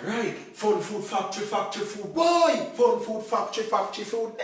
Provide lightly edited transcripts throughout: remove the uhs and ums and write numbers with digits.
Alright, fun food factory food, boy! Fun food factory food,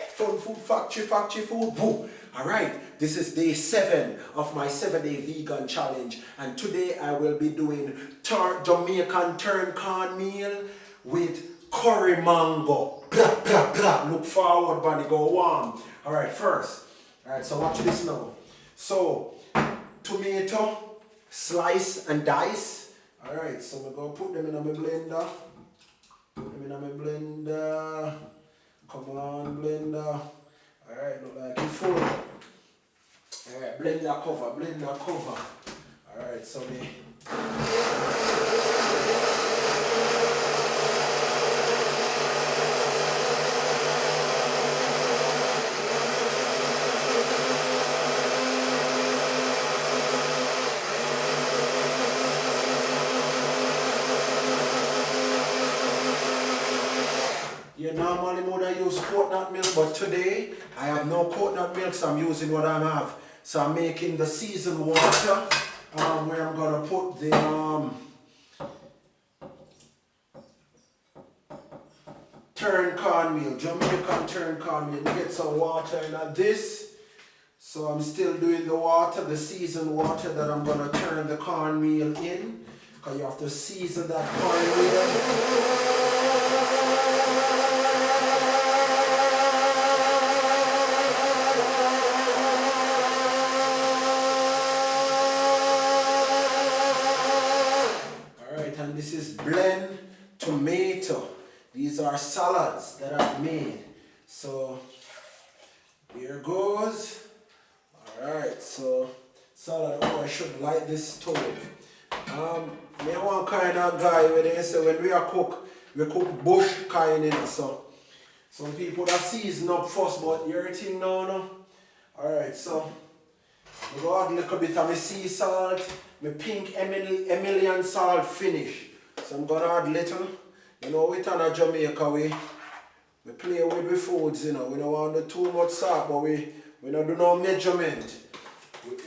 fun food factory food, boom! Alright, this is day 7 of my 7-day vegan challenge, and today I will be doing Jamaican turn cornmeal with curry mango. Blah, blah, blah. Look forward, buddy, go warm. Alright, first, alright, so watch this now. So, tomato, slice and dice. Alright, so we're going to put them in my blender. Put them in my blender. Come on, blender. Alright, look like it's full. Alright, blender cover. Alright, so me. You normally would use coconut milk, but today I have no coconut milk, so I'm using what I have. So I'm making the seasoned water, where I'm gonna put the turn cornmeal, Jamaican turn cornmeal. You get some water in this. So I'm still doing the water, the seasoned water that I'm gonna turn the cornmeal in, because you have to season that cornmeal. This is blend tomato. These are salads that I've made. So here goes. Alright, so salad. Oh, I should light this stove. Me one kind of guy where they say when we cook bush kind of, so some people that season up first, but your thing now, no? Alright, so I go add a little bit of my sea salt, my pink Emilian salt finish. So I'm gonna add little. You know, we turn a Jamaica, we play with the foods, you know. We don't want to do too much salt, but we don't do no measurement.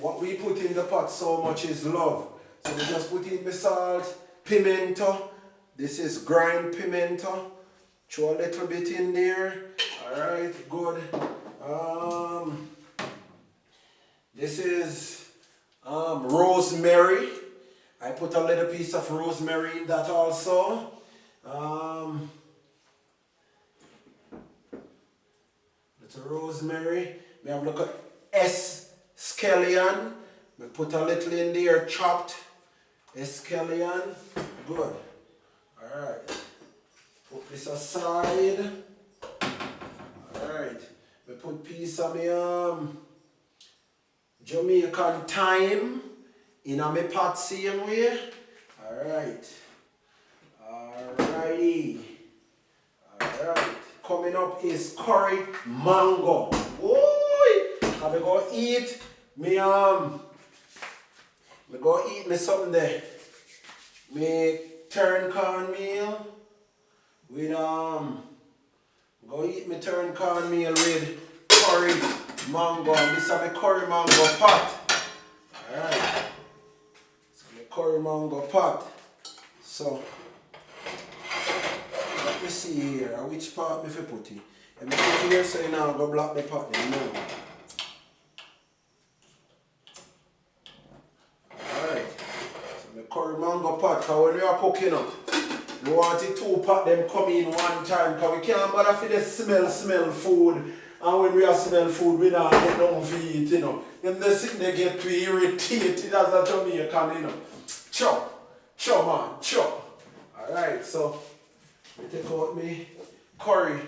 What we put in the pot so much is love. So we just put in the salt, pimento. This is grind pimento. Throw a little bit in there. Alright, good. This is rosemary. I put a little piece of rosemary in that also. Little rosemary. We have a look at scallion. We put a little in there, chopped scallion. Good. Alright. Put this aside. Alright. We put piece of my Jamaican thyme in a my pot same way. Alright. Alrighty. Alright. Coming up is curry mango. Boy! I'm gonna eat me something there. Me turn cornmeal with I'm gonna eat me turn cornmeal with curry mango. This is my curry mango pot. Alright. Curry mango pot. So let me see here. Which part me fi put it? Let me put it here so you now go block the pot then. No. Alright. So the curry mango pot, because when we are cooking up, we want it 2 pot them come in one time, because we can't bother for the smell food. And when we are smell food, we don't get nothing for eat, you know. Them they sit there get too irritated as a Jamaican, you know. Chop man, chop. Alright, so we take out me curry.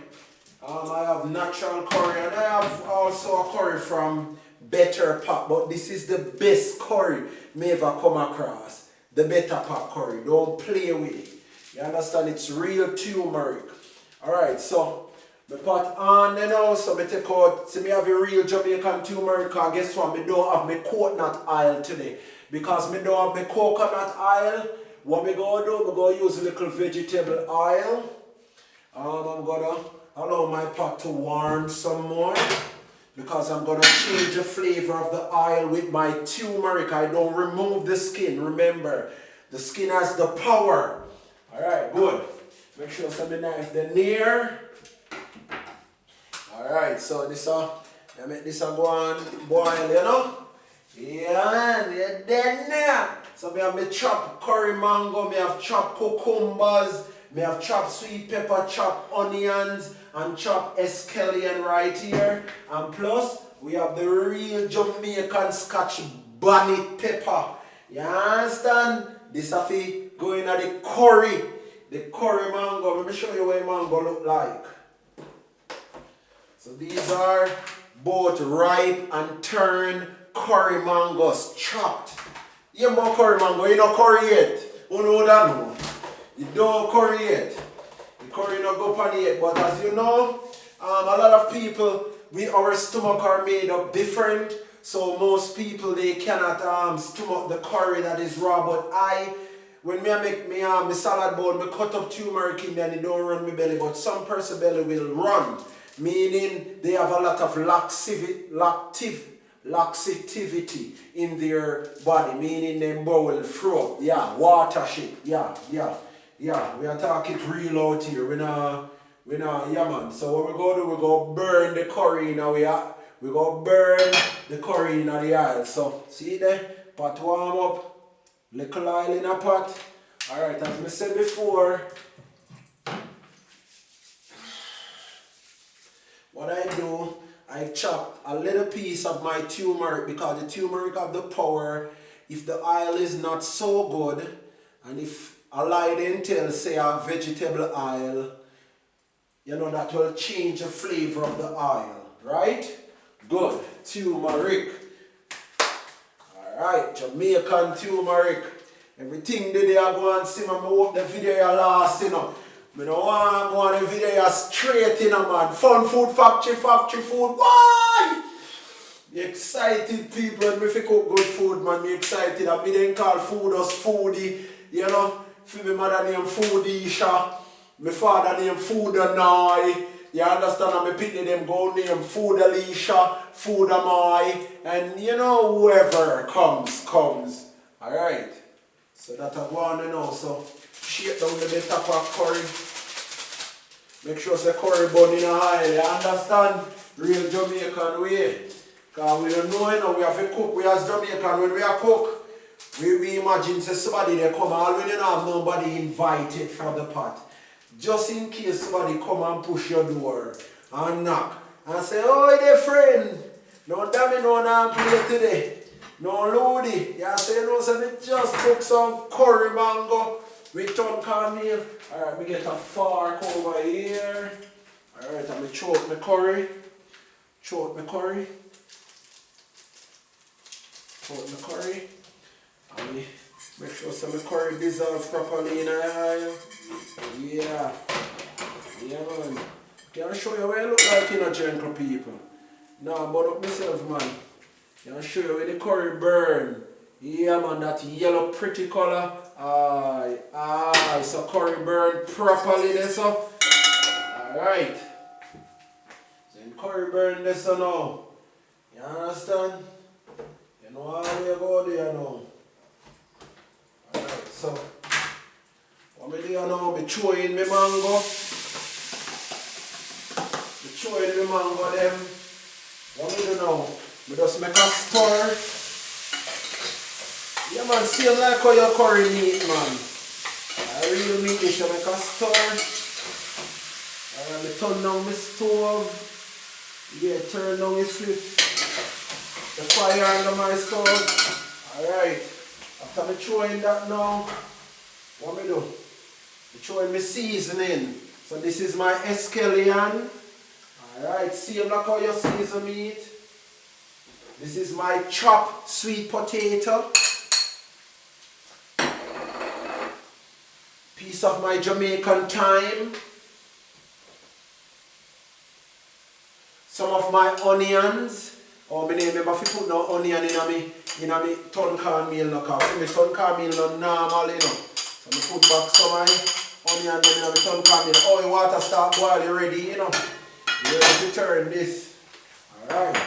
I have natural curry and I have also a curry from Better Pot, but this is the best curry me ever come across. The Better Pot curry. Don't play with it. You understand? It's real turmeric. Alright, so the pot on then also me take out, see me have a real Jamaican turmeric, and guess what? Me don't have my coconut oil today. Because me don't have my coconut oil, what me gonna do, me gonna use a little vegetable oil. I'm gonna allow my pot to warm some more, because I'm gonna change the flavor of the oil with my turmeric. I don't remove the skin, remember. The skin has the power. Alright, good. Make sure some knife the near. Alright, so this I make this go on boil, you know? Yeah, you're dead now. So me have me chop curry mango, me have chopped cucumbers, me have chopped sweet pepper, chopped onions, and chopped escallion right here. And plus, we have the real Jamaican Scotch bonnet pepper. You understand? This have to go in at the curry mango. Let me show you what mango look like. So these are both ripe and turned curry mangoes chopped. You more curry mango, you don't curry yet. You know that no. You don't curry yet. The curry not go pan yet. But as you know, a lot of people, our stomach are made up different. So most people they cannot stomach the curry that is raw. But when I make me salad bowl, I cut up turmeric in there and it don't run my belly. But some person belly will run. Meaning they have a lot of laxativity in their body, meaning them bowel throat, yeah, water shit, yeah. We are talking real out here, we not, yeah man. So what we go do, we go burn the curry in our, we go burn the curry in the oil. So see there, pot warm up, little oil in a pot. Alright, as I said before, what I do, I chop a little piece of my turmeric because the turmeric have the power. If the oil is not so good, and if I lie until say a vegetable oil, you know that will change the flavor of the oil, right? Good, turmeric. Alright, Jamaican turmeric. Everything that they are going to see, I hope the video last, you know. I don't want the video straight in, man. Fun food, factory food. Why? Me excited people when me fi cook good food, man. Me excited. I didn't call food us foodie, you know. For my mother name Foodisha. My father name Foodanai. You understand? And my pitney them go name Foodalisha, Foodamai, and you know whoever comes. Alright. So that I want to know. So shake down the bit of curry. Make sure it's a curry bun in a oil, you understand? Real Jamaican way. Because we don't know, you know, we have to cook. We as Jamaican, when we are cook, we imagine say somebody they come all when you don't have nobody invited for the pot. Just in case somebody come and push your door and knock and say, oh, there friend, no damn no play today. No Lodi. You say, you know, so me just cook some curry mango. We turn Cormeal. Alright, we get a fork over here. Alright, and we choke my curry. And we make sure some curry dissolves properly in the oil. Yeah. Yeah, man. Can I show you what I look like in a gentle people? Nah, but up myself, man. Can I show you where the curry burn? Yeah, man, that yellow pretty color. Aye, so curry burn properly there, so. Alright. So in curry burn this so now. You understand? You know how we go there now. Alright, so what me do now, me throw in my mango. Me throw in my mango them. What me do now? Me just make a stir. Yeah man, same like how your curry meat, man. I really meat this, you make a stir. I turn down my stove. Yeah, turn down the fire under my stove. Alright. After me throw in that now, what me do? Me throw in my seasoning. So this is my escallion. Alright, same like how you season meat. This is my chopped sweet potato. Piece of my Jamaican thyme. Some of my onions. Oh, I remember if you put no onion in me ton cornmeal no cause my ton cornmeal no normal, you know. So I put back some of my onion in my ton cornmeal. Oh, the water start boiling ready, you know. You ready to turn this. Alright.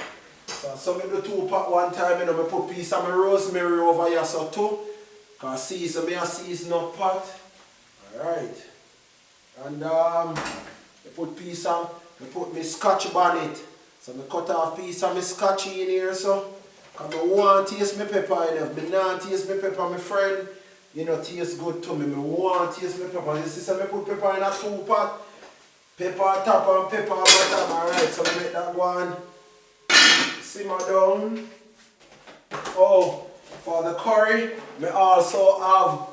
So I do 2 pot one time, you know, I put piece of my rosemary over here so too. Cause season me a season up pot. Alright. And I put my scotch bonnet. So I cut off piece of my scotch in here so. Because I want to taste my pepper enough. I don't taste my pepper, my friend. You know, taste good to me. I want to taste my pepper. You see, so I put pepper in a 2-pot. Pepper top and pepper bottom. Alright, so I make that one simmer down. Oh, for the curry, we also have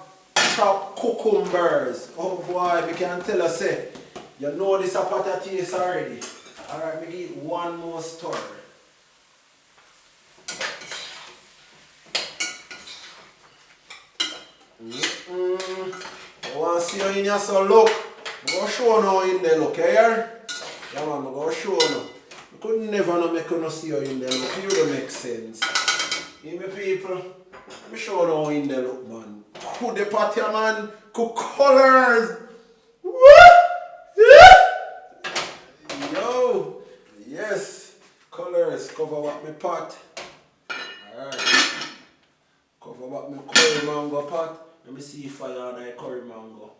chopped cucumbers. Oh boy, we can tell us, say, you know this a pot of taste already. Alright, we give it one more stir. I want to see you in here, so look. I'm going to show you now in there, look here. Yeah man, I'm going to show you. I could never know make you see you in there, look. You don't make sense. Hear me people? Let me show you now in there, look man. Cook the pot here man. Cook colors. What? Yo. Yes. Colors. Cover up my pot. Alright. Cover up my curry mango pot. Let me see fire on that curry mango.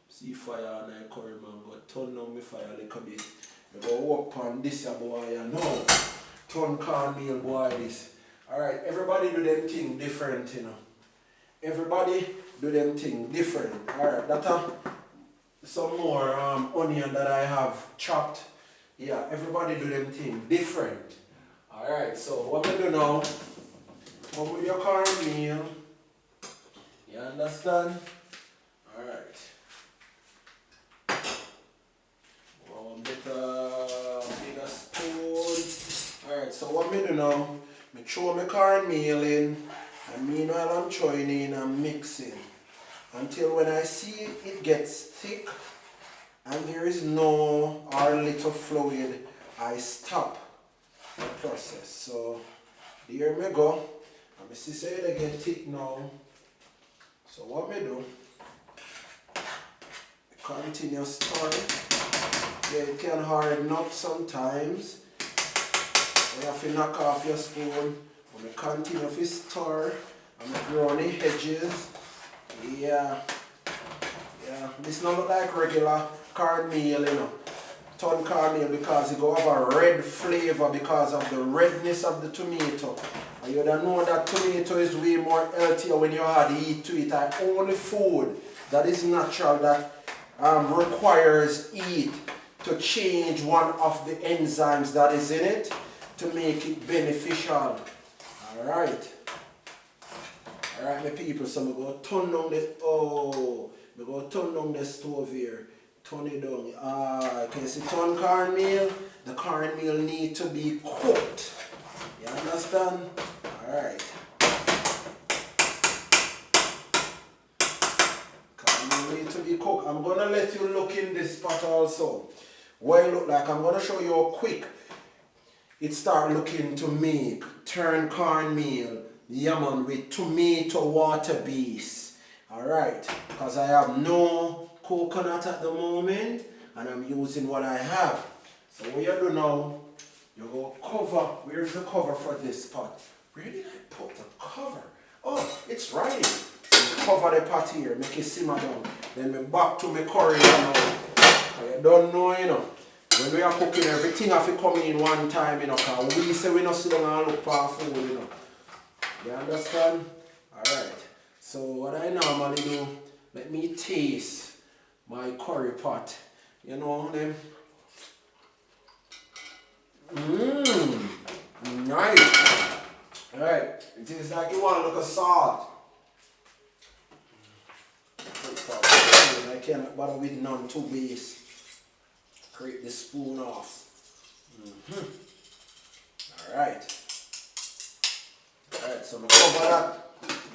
See fire on that curry mango. Turn down my fire a little bit. I go work on this boy, you know. Turn cornmeal boy this. Alright, everybody do them thing different, you know. Everybody do them thing different. Alright, that's some more onion that I have chopped. Yeah, everybody do them thing different. Alright, so what we do now, come with your cornmeal. You understand? Alright. One bigger spoon. Alright, so what me do now, I throw my cornmeal in, and meanwhile I'm throwing in and mixing. Until when I see it gets thick and there is no or little fluid, I stop the process. So there me go. And I see say it get thick now. So what me do, continue stirring. Yeah, it can harden up sometimes. You have to knock off your spoon. When I continue to stir, I'm going to grow on the edges. Yeah. Yeah. This don't look like regular cornmeal, you know. Ton cornmeal because it go have a red flavor because of the redness of the tomato. And you don't know that tomato is way more healthier when you add heat to it. And only food that is natural that requires heat to change one of the enzymes that is in it to make it beneficial. Alright. Alright my people, so I'm going to turn down the stove here. Turn it down. Can you see turn cornmeal? The cornmeal need to be cooked. You understand? Alright. Cornmeal need to be cooked. I'm going to let you look in this pot also. What it look like, I'm going to show you how quick it start looking to make turn cornmeal, man, with tomato water base. Alright, because I have no coconut at the moment and I'm using what I have. So what you do now, you go cover. Where's the cover for this pot? Where did I put the cover? Oh, it's right. So you cover the pot here, make it simmer down. Then me back to my curry now. You don't know, you know. When we are cooking, everything have to come in one time, you know, because we say we not sit down and look for food, you know. You understand? Alright. So what I normally do, let me taste my curry pot. You know them? Nice. Alright. It is like you want to look of salt. I cannot bother with none too base. Create the spoon off. Alright. Alright, so I'm going to cover that.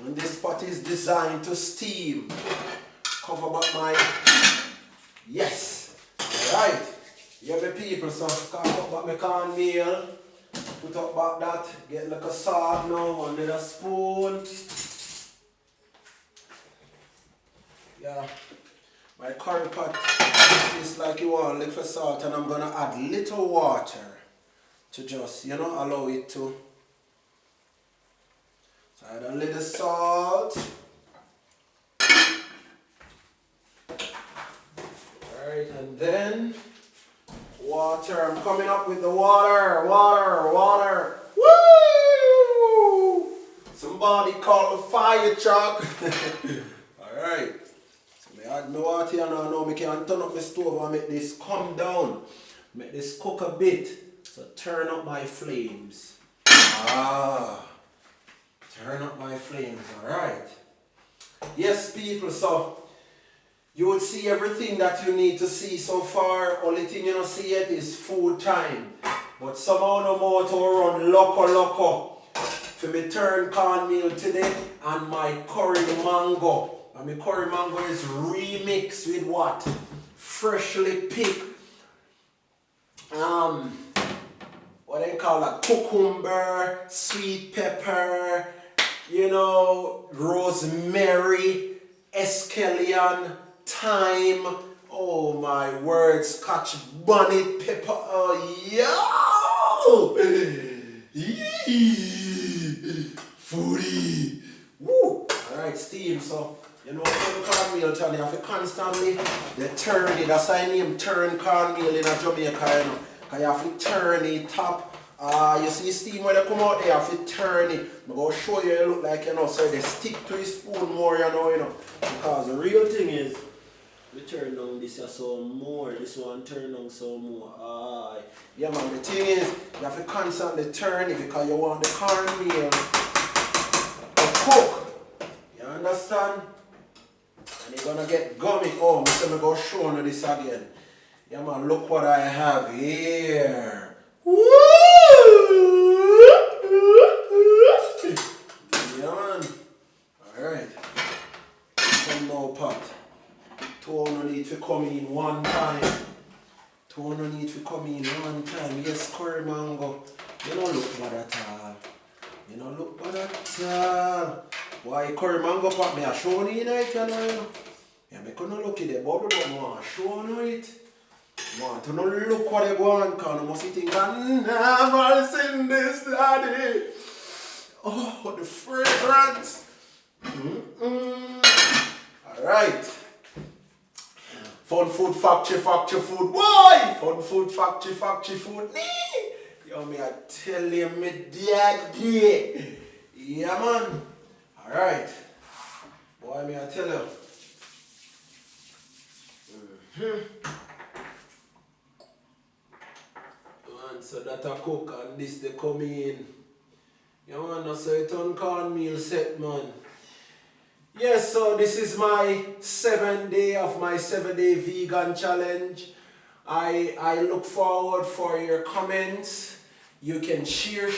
When this pot is designed to steam, cover back my. Yes! Alright. You have the people, so cover back my cornmeal. Put up back that. Get like a salt now under the spoon. Yeah. My curry pot is like you want a little salt, and I'm going to add little water to just, you know, allow it to. So I add a little salt. Alright, and then water. I'm coming up with the water. Water. Woo! Somebody call the fire truck. Alright. So I add my water here now. I can turn up my stove and make this come down. Make this cook a bit. So turn up my flames. Turn up my flames. Alright. Yes, people, so you would see everything that you need to see so far. Only thing you don't see yet is food time. But somehow no more to run loco. For me turn cornmeal today and my curry mango. And my curry mango is remixed with what? Freshly picked what they call a cucumber, sweet pepper, you know, rosemary, escallion, thyme, oh my word, scotch bonnet pepper, oh foodie, woo. Alright, steam, so you know cornmeal, Charlie, you have to constantly turn it. That's why I name turn cornmeal in Jamaica, you know. Because you have to turn it up. You see steam when they come out there, you have to turn it. I'm going to show you, it look like, you know, so they stick to his spoon more, you know. Because the real thing is, we turn down this here some more, this one turn down some more. Yeah man, the thing is, you have to constantly turn it because you want the cornmeal to cook. You understand? And you're gonna get gummy. Oh, so I'm going to show you this again. Yeah man, look what I have here. Woo! Yeah man. Alright. Come now, pot. Two need to come in one time. Yes, curry mango. You don't look bad at all. Why curry mango pot me a show you it, you know. Yeah, I couldn't look at the bubble, but I want to show you it. I want to look what they go on, because I must think I've never seen this, daddy. Oh, the fragrance. Alright. Fun food, factory food. Why? Fun food, factory food. Yo, me, I tell you, me daddy. Yeah, man. Alright. Boy, me, I tell you. Man, so that a cook and this they come in. Yeah, man, so it on cornmeal set, man. Yes, so this is my 7th day of my 7-day vegan challenge. I look forward for your comments. You can share.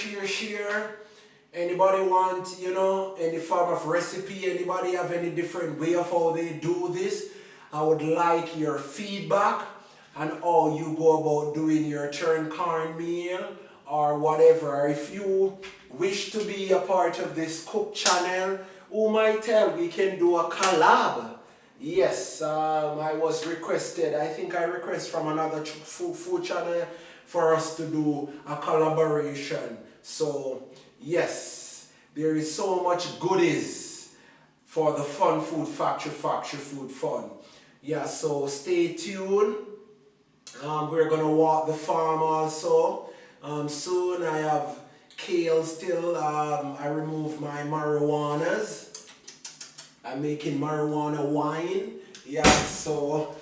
Anybody want, you know, any form of recipe? Anybody have any different way of how they do this? I would like your feedback and how you go about doing your turn cornmeal or whatever. If you wish to be a part of this cook channel, who might tell we can do a collab? Yes, I was requested. I think I request from another food channel for us to do a collaboration. So yes, there is so much goodies for the Fun Food Factory food fun. Yeah, so stay tuned. We're gonna walk the farm also. Soon I have kale still. I removed my marijuanas. I'm making marijuana wine. Yeah, so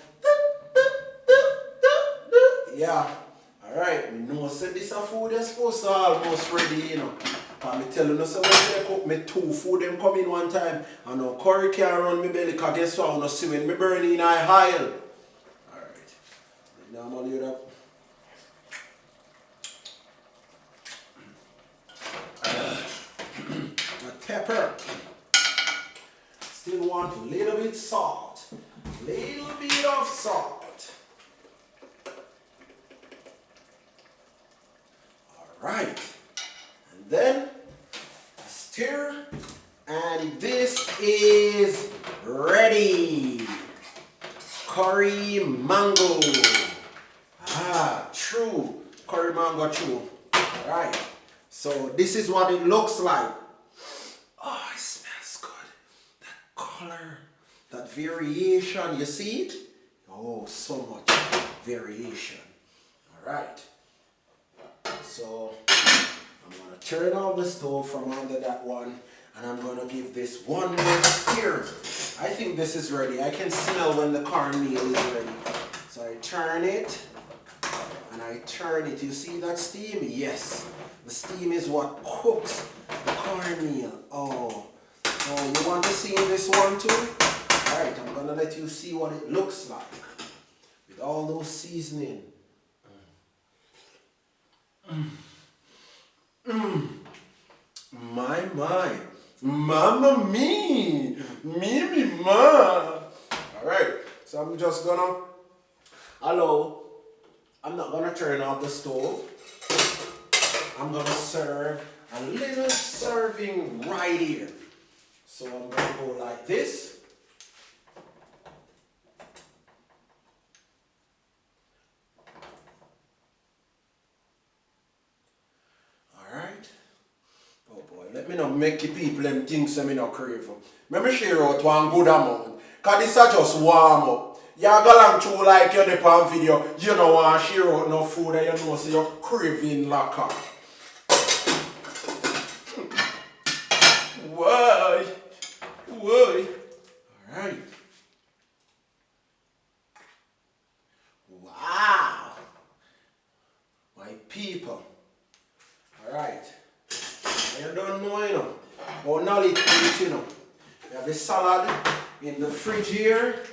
yeah. Alright, we know so this a food is supposed to almost ready, you know. I'm telling you, so when I cook me 2 food them come in one time. I know curry can't run my belly, because guess what? I don't see when me burn in I hile. Alright. Now I'm gonna do that. Pepper. Still want a little bit salt. Little bit of salt. Alright. And then stir. And this is ready. Curry mango. True. Curry mango true. Alright. So this is what it looks like. Oh, it smells good. That color, that variation, you see it? Oh, so much variation. Alright. So I'm going to turn off the stove from under that one, and I'm going to give this one more stir. I think this is ready. I can smell when the cornmeal is ready. So I turn it, and I turn it. You see that steam? Yes. The steam is what cooks the cornmeal. Oh, you want to see this one too? Alright, I'm going to let you see what it looks like with all those seasoning. My, Mamma me, ma. Alright, so I'm just gonna I'm not gonna turn off the stove. I'm gonna serve a little serving right here. So I'm gonna go like this. Alright. Oh boy, let me not make you people them things that me not crave for. Let me share out one good amount. Cause this is just warm up. You go along through like you're the pan video, you don't want to share out no food that you know so you're craving like that. Why? Alright. Wow. My people. Alright. You don't know, you know. But now it's eat, you know. We have a salad in the fridge here.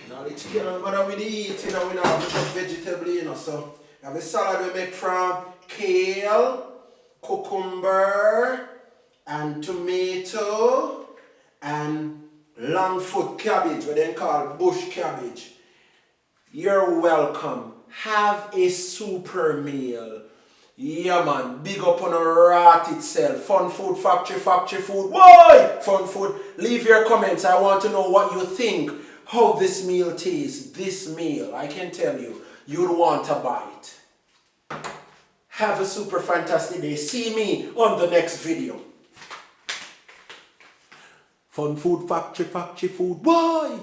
Now the chicken and butter with the eat, you know, we don't have much vegetable, you know. So we have a salad we make from kale, cucumber, and tomato, and longfoot cabbage, what they call bush cabbage. You're welcome. Have a super meal. Yeah man, big up on a rat itself. Fun food, factory food. Why? Fun food. Leave your comments. I want to know what you think. How this meal tastes. This meal, I can tell you, you'd want to buy it. Have a super fantastic day. See me on the next video. Fun food, factory food. Why?